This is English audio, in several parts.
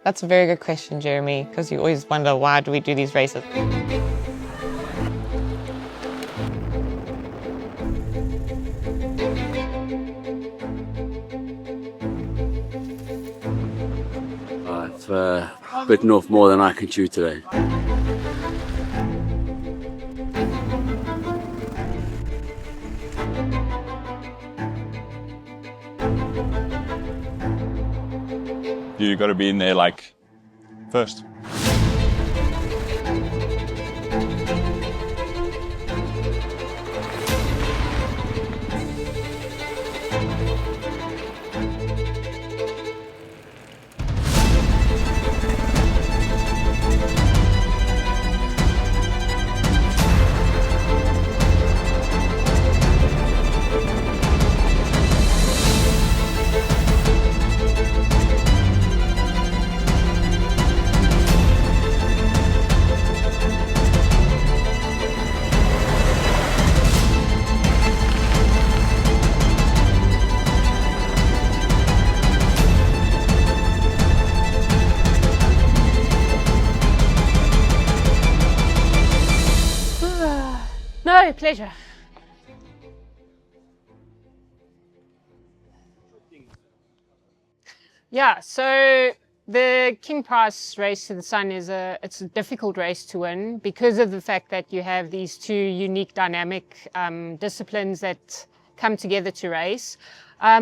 That's a very good question, Jeremy, because you always wonder, why do we do these races? I've bitten off more than I can chew today. You got to be in there like first. No, pleasure. Yeah, so the King Price Race to the Sun it's a difficult race to win because of the fact that you have these two unique dynamic disciplines that come together to race.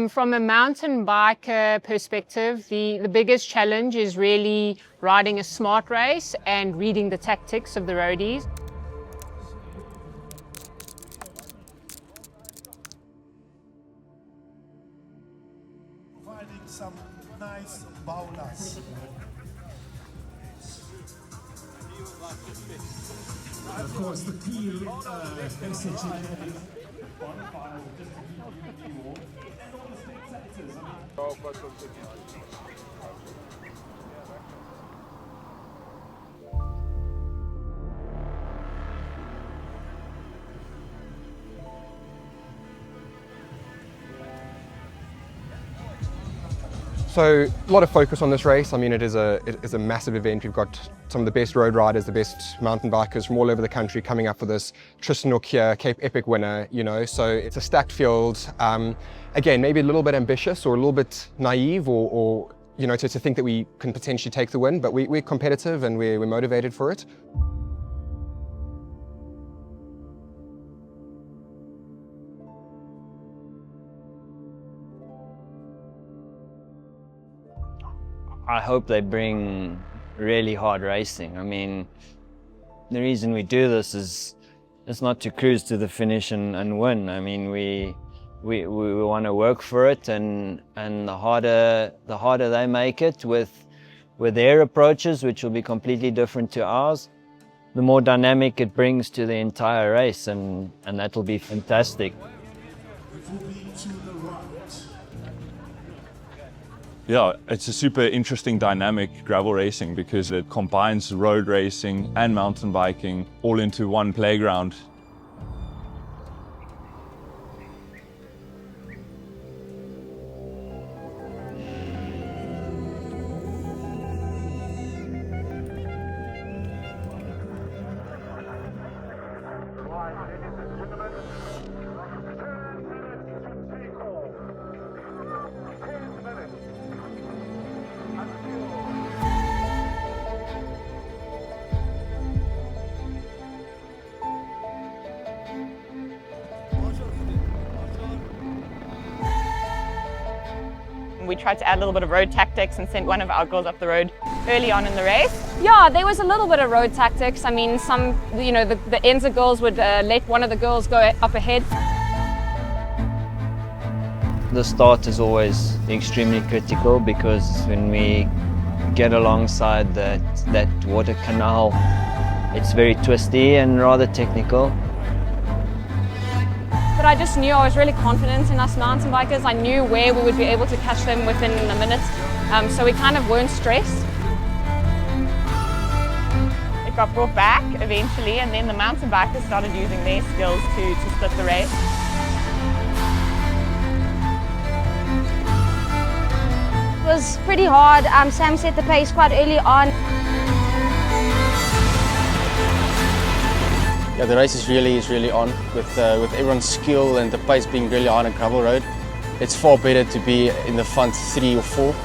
From a mountain biker perspective, the biggest challenge is really riding a smart race and reading the tactics of the roadies. Providing some nice baulas. Of course, the peel message. So a lot of focus on this race. I mean, it is a massive event. We've got some of the best road riders, the best mountain bikers from all over the country coming up for this. Tristan Nokia, Cape Epic winner, you know, so it's a stacked field. Again, maybe a little bit ambitious or a little bit naive or you know, to think that we can potentially take the win, but we're competitive and we're motivated for it. I hope they bring really hard racing. I mean, the reason we do this is it's not to cruise to the finish and win. I mean, we want to work for it, and the harder they make it with their approaches, which will be completely different to ours, the more dynamic it brings to the entire race, and that will be fantastic. Yeah, it's a super interesting dynamic gravel racing because it combines road racing and mountain biking all into one playground. We tried to add a little bit of road tactics and sent one of our girls up the road early on in the race. Yeah, there was a little bit of road tactics. I mean, some, you know, the Enza girls would let one of the girls go up ahead. The start is always extremely critical because when we get alongside that water canal, it's very twisty and rather technical. But I just knew I was really confident in us mountain bikers. I knew where we would be able to catch them within a minute, so we kind of weren't stressed. It got brought back eventually, and then the mountain bikers started using their skills to split the race. was pretty hard. Sam set the pace quite early on. Yeah, the race is really on with everyone's skill and the pace being really high on a gravel road. It's far better to be in the front 3 or 4.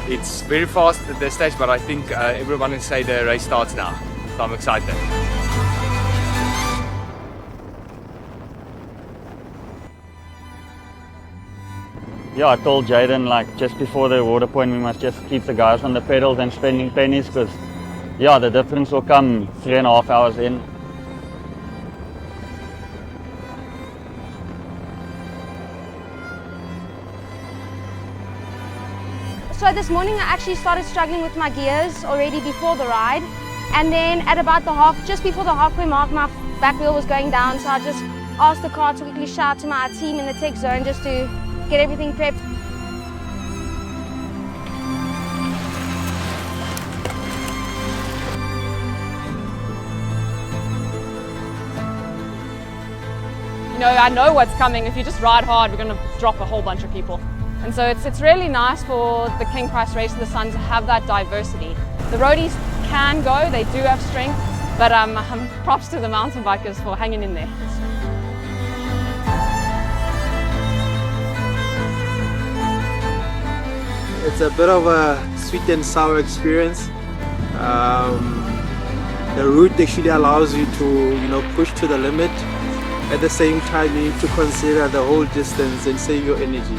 It's very fast at this stage, but I think everyone will say the race starts now. So I'm excited. Yeah, I told Jaden like just before the water point we must just keep the guys on the pedals and spending pennies because yeah, the difference will come 3.5 hours in. So this morning I actually started struggling with my gears already before the ride, and then at about just before the halfway mark, my back wheel was going down, so I just asked the car to quickly shout to my team in the tech zone just to get everything prepped. You know, I know what's coming. If you just ride hard, we're going to drop a whole bunch of people. And so it's really nice for the King Price Race of the Sun to have that diversity. The roadies can go, they do have strength, but props to the mountain bikers for hanging in there. It's a bit of a sweet and sour experience. The route actually allows you to, push to the limit. At the same time, you need to consider the whole distance and save your energy.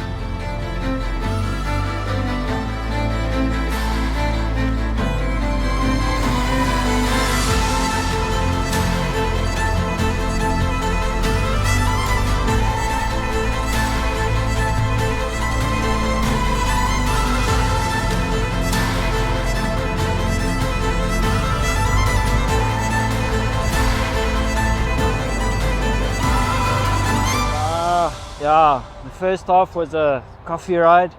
Yeah, the first half was a coffee ride.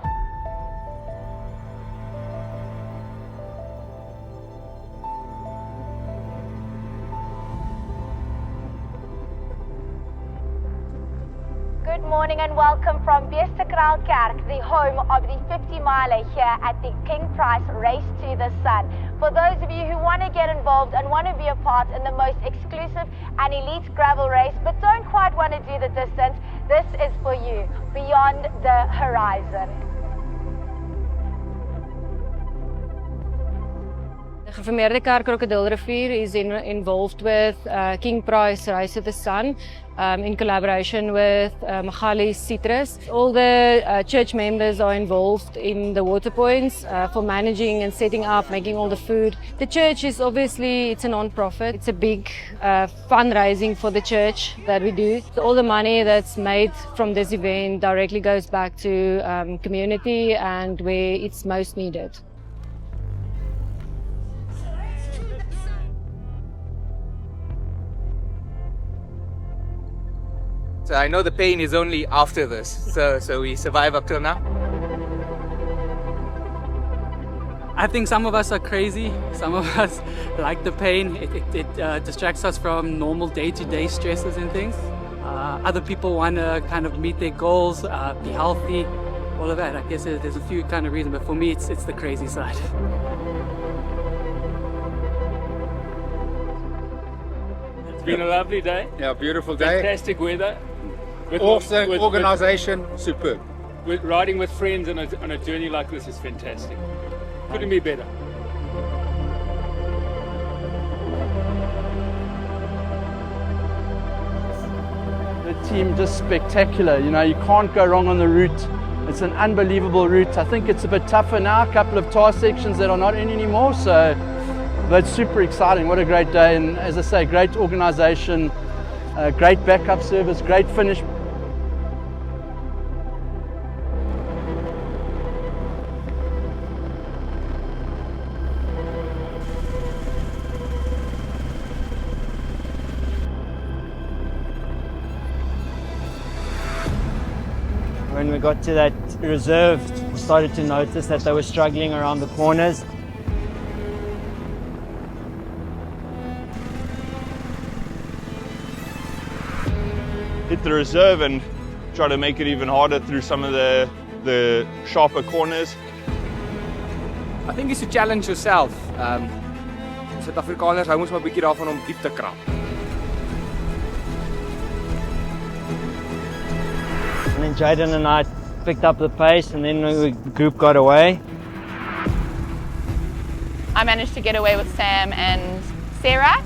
Good morning and welcome from Beestekraalkerk, the home of the 50-miler here at the King Price Race to the Sun. For those of you who want to get involved and want to be a part in the most exclusive and elite gravel race, but don't quite want to do the distance, this is for you, Beyond the Horizon. The Geformeerde Kerk Krokodilrivier is involved with King Price Race of the Sun in collaboration with Magali Citrus. All the church members are involved in the water points for managing and setting up, making all the food. The church is obviously, it's a non-profit. It's a big fundraising for the church that we do. So all the money that's made from this event directly goes back to community and where it's most needed. So I know the pain is only after this, so we survive up till now. I think some of us are crazy, some of us like the pain. It distracts us from normal day-to-day stresses and things. Other people want to kind of meet their goals, be healthy, all of that. I guess there's a few kind of reasons, but for me it's the crazy side. It's been a lovely day. Yeah, beautiful day. Fantastic weather. Awesome organisation, superb. With riding with friends on a journey like this is fantastic. Couldn't be better. The team just spectacular. You know, you can't go wrong on the route. It's an unbelievable route. I think it's a bit tougher now. A couple of tar sections that are not in anymore. So, but it's super exciting. What a great day! And as I say, great organisation, great backup service, great finish. When we got to that reserve, we started to notice that they were struggling around the corners. Hit the reserve and try to make it even harder through some of the the sharper corners. I think it's to challenge yourself. Suid-Afrikaners hou ons maar 'n bietjie daarvan om diep te krap. And then Jaden and I picked up the pace, and then the group got away. I managed to get away with Sam and Sarah.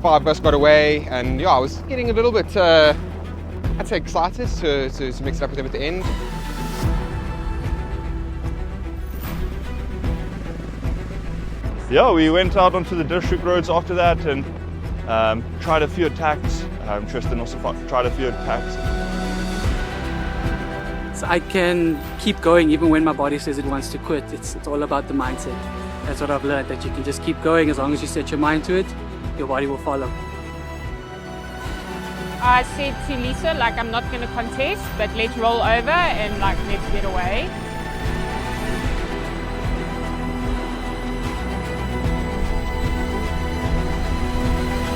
5 of us got away, and yeah, I was getting a little bit, I'd say, excited to mix it up with them at the end. Yeah, we went out onto the district roads after that and tried a few attacks. Tristan also tried a few attacks. So I can keep going even when my body says it wants to quit. It's all about the mindset. That's what I've learned, that you can just keep going as long as you set your mind to it, your body will follow. I said to Lisa, like, I'm not going to contest, but let's roll over and like let's get away.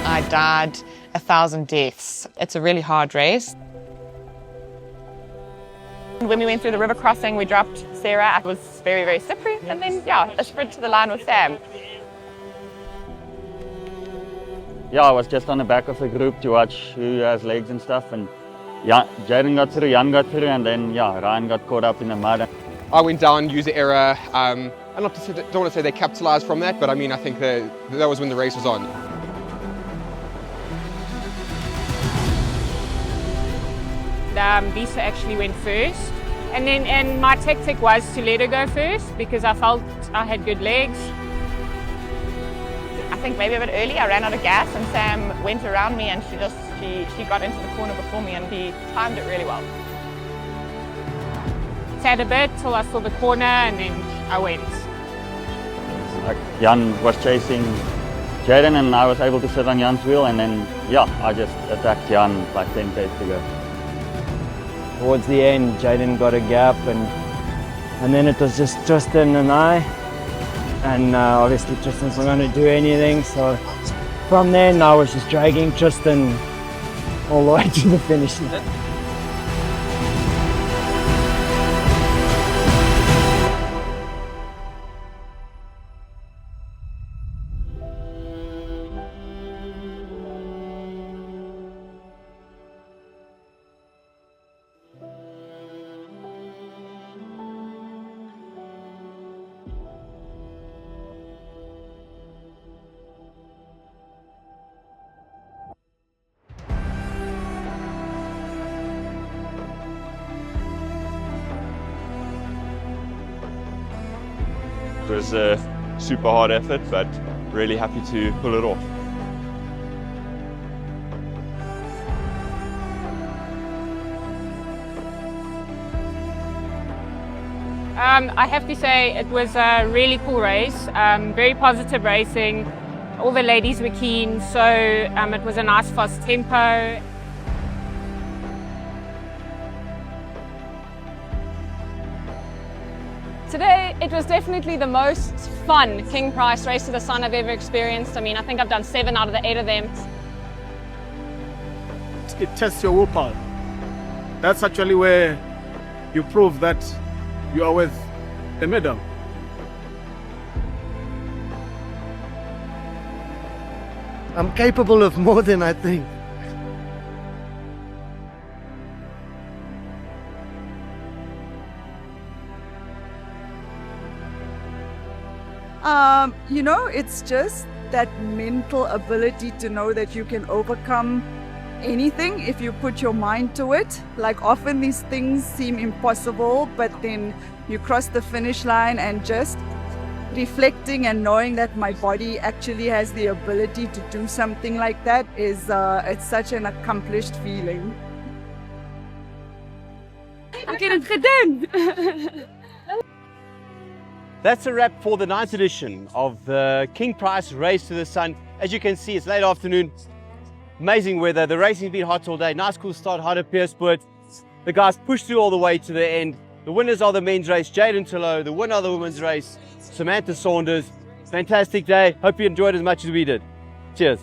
I died 1,000 deaths. It's a really hard race. When we went through the river crossing, we dropped Sarah. It was very, very slippery. And then, yeah, a sprint to the line with Sam. Yeah, I was just on the back of the group to watch who has legs and stuff. And yeah, Jaden got through, Jan got through, and then yeah, Ryan got caught up in the mud. I went down, user error. I don't want to say they capitalized from that, but I mean, I think that was when the race was on. Lisa actually went first, and my tactic was to let her go first because I felt I had good legs. I think maybe a bit early I ran out of gas and Sam went around me and she got into the corner before me and he timed it really well. Sat a bit till I saw the corner and then I went. Like Jan was chasing Jaden and I was able to sit on Jan's wheel, and then yeah, I just attacked Jan like 10 days to go. Towards the end, Jaden got a gap, and then it was just Tristan and I. And obviously Tristan's not going to do anything, so from then I was just dragging Tristan all the way to the finish line. It was a super hard effort, but really happy to pull it off. I have to say it was a really cool race, very positive racing. All the ladies were keen, so it was a nice fast tempo. Today, it was definitely the most fun King Price Race to the Sun I've ever experienced. I mean, I think I've done 7 out of the 8 of them. It tests your willpower. That's actually where you prove that you are worth a medal. I'm capable of more than I think. You know, it's just that mental ability to know that you can overcome anything if you put your mind to it. Like often these things seem impossible, but then you cross the finish line, and just reflecting and knowing that my body actually has the ability to do something like that is it's such an accomplished feeling. Ek het dit gedoen. That's a wrap for the 9th edition of the King Price Race to the Sun. As you can see, it's late afternoon. Amazing weather. The racing's been hot all day. Nice cool start, Hard at Pierspoort. The guys pushed through all the way to the end. The winners of the men's race, Jaden Tullow. The winner of the women's race, Samantha Saunders. Fantastic day. Hope you enjoyed as much as we did. Cheers.